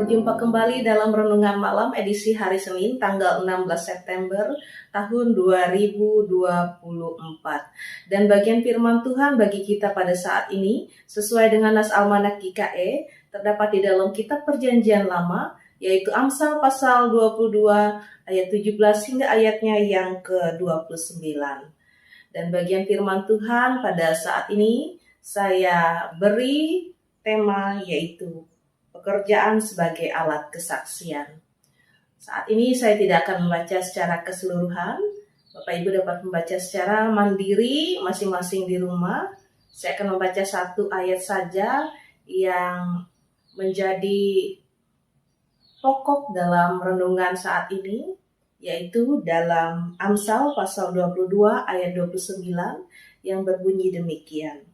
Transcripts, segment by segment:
berjumpa kembali dalam Renungan Malam edisi hari Senin tanggal 16 September tahun 2024. Dan bagian firman Tuhan bagi kita pada saat ini sesuai dengan Nas Almanak GKE terdapat di dalam kitab Perjanjian Lama, yaitu Amsal pasal 22 ayat 17 hingga ayatnya yang ke-29. Dan bagian firman Tuhan pada saat ini saya beri tema yaitu pekerjaan sebagai alat kesaksian. Saat ini saya tidak akan membaca secara keseluruhan. Bapak Ibu dapat membaca secara mandiri masing-masing di rumah. Saya akan membaca satu ayat saja yang menjadi pokok dalam renungan saat ini, yaitu dalam Amsal pasal 22 ayat 29 yang berbunyi demikian.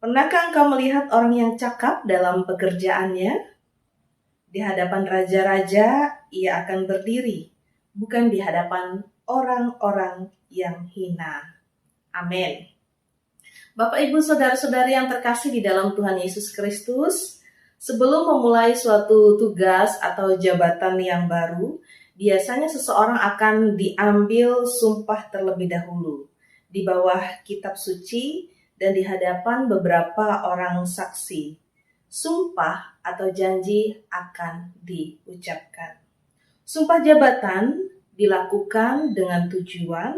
Pernahkah engkau melihat orang yang cakap dalam pekerjaannya? Di hadapan raja-raja ia akan berdiri, bukan di hadapan orang-orang yang hina. Amin. Bapak, Ibu, saudara-saudari yang terkasih di dalam Tuhan Yesus Kristus, sebelum memulai suatu tugas atau jabatan yang baru, biasanya seseorang akan diambil sumpah terlebih dahulu di bawah kitab suci dan di hadapan beberapa orang saksi. Sumpah atau janji akan diucapkan. Sumpah jabatan dilakukan dengan tujuan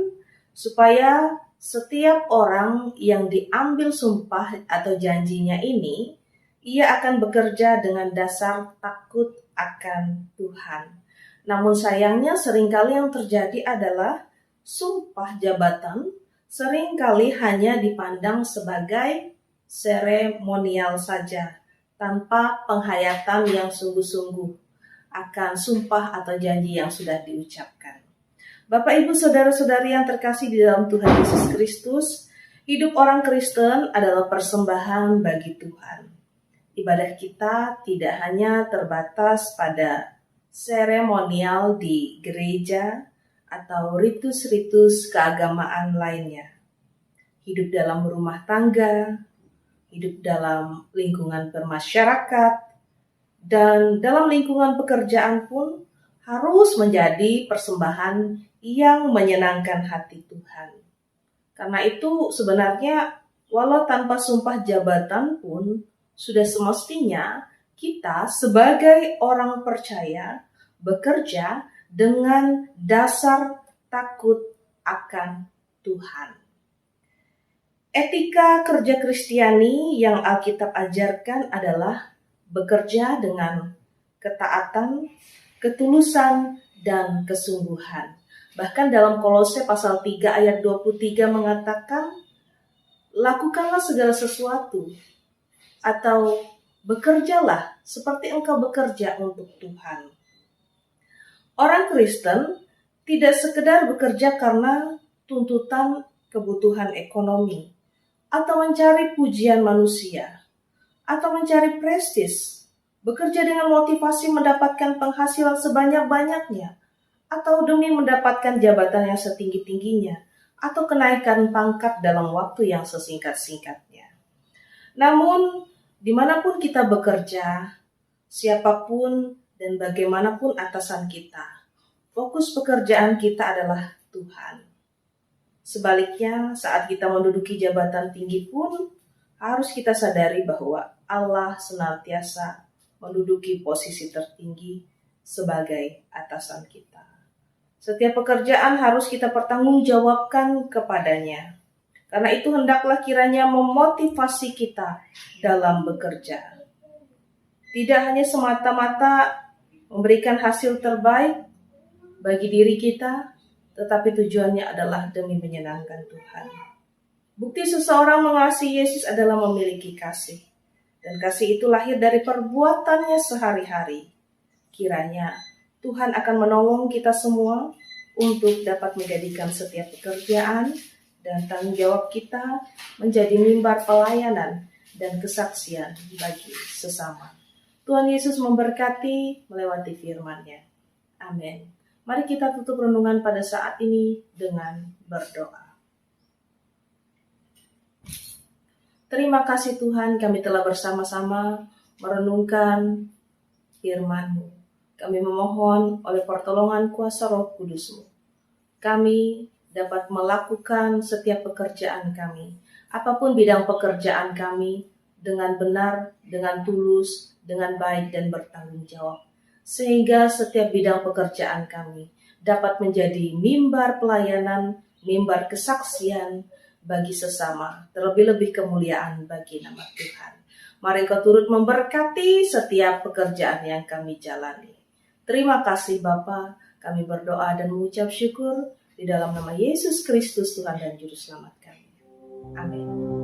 supaya setiap orang yang diambil sumpah atau janjinya ini, ia akan bekerja dengan dasar takut akan Tuhan. Namun sayangnya seringkali yang terjadi adalah sumpah jabatan seringkali hanya dipandang sebagai seremonial saja, tanpa penghayatan yang sungguh-sungguh akan sumpah atau janji yang sudah diucapkan. Bapak, Ibu, saudara-saudari yang terkasih di dalam Tuhan Yesus Kristus, hidup orang Kristen adalah persembahan bagi Tuhan. Ibadah kita tidak hanya terbatas pada seremonial di gereja atau ritus-ritus keagamaan lainnya. Hidup dalam rumah tangga, hidup dalam lingkungan bermasyarakat, dan dalam lingkungan pekerjaan pun harus menjadi persembahan yang menyenangkan hati Tuhan. Karena itu sebenarnya walau tanpa sumpah jabatan pun sudah semestinya kita sebagai orang percaya bekerja dengan dasar takut akan Tuhan. Etika kerja Kristiani yang Alkitab ajarkan adalah bekerja dengan ketaatan, ketulusan, dan kesungguhan. Bahkan dalam Kolose pasal 3 ayat 23 mengatakan, lakukanlah segala sesuatu atau bekerjalah seperti engkau bekerja untuk Tuhan. Orang Kristen tidak sekedar bekerja karena tuntutan kebutuhan ekonomi, atau mencari pujian manusia, atau mencari prestis, bekerja dengan motivasi mendapatkan penghasilan sebanyak-banyaknya, atau demi mendapatkan jabatan yang setinggi-tingginya, atau kenaikan pangkat dalam waktu yang sesingkat-singkatnya. Namun, dimanapun kita bekerja, siapapun dan bagaimanapun atasan kita, fokus pekerjaan kita adalah Tuhan. Sebaliknya, saat kita menduduki jabatan tinggi pun, harus kita sadari bahwa Allah senantiasa menduduki posisi tertinggi sebagai atasan kita. Setiap pekerjaan harus kita pertanggungjawabkan kepadanya. Karena itu hendaklah kiranya memotivasi kita dalam bekerja. Tidak hanya semata-mata memberikan hasil terbaik bagi diri kita, tetapi tujuannya adalah demi menyenangkan Tuhan. Bukti seseorang mengasihi Yesus adalah memiliki kasih. Dan kasih itu lahir dari perbuatannya sehari-hari. Kiranya Tuhan akan menolong kita semua untuk dapat menjadikan setiap pekerjaan dan tanggung jawab kita menjadi mimbar pelayanan dan kesaksian bagi sesama. Tuhan Yesus memberkati melewati firman-Nya. Amin. Mari kita tutup renungan pada saat ini dengan berdoa. Terima kasih Tuhan, kami telah bersama-sama merenungkan firman-Mu. Kami memohon oleh pertolongan kuasa Roh Kudus-Mu, kami dapat melakukan setiap pekerjaan kami, apapun bidang pekerjaan kami, dengan benar, dengan tulus, dengan baik dan bertanggung jawab. Sehingga setiap bidang pekerjaan kami dapat menjadi mimbar pelayanan, mimbar kesaksian bagi sesama, terlebih-lebih kemuliaan bagi nama Tuhan. Mari Engkau turut memberkati setiap pekerjaan yang kami jalani. Terima kasih Bapa, kami berdoa dan mengucap syukur di dalam nama Yesus Kristus Tuhan dan Juru Selamat kami. Amin.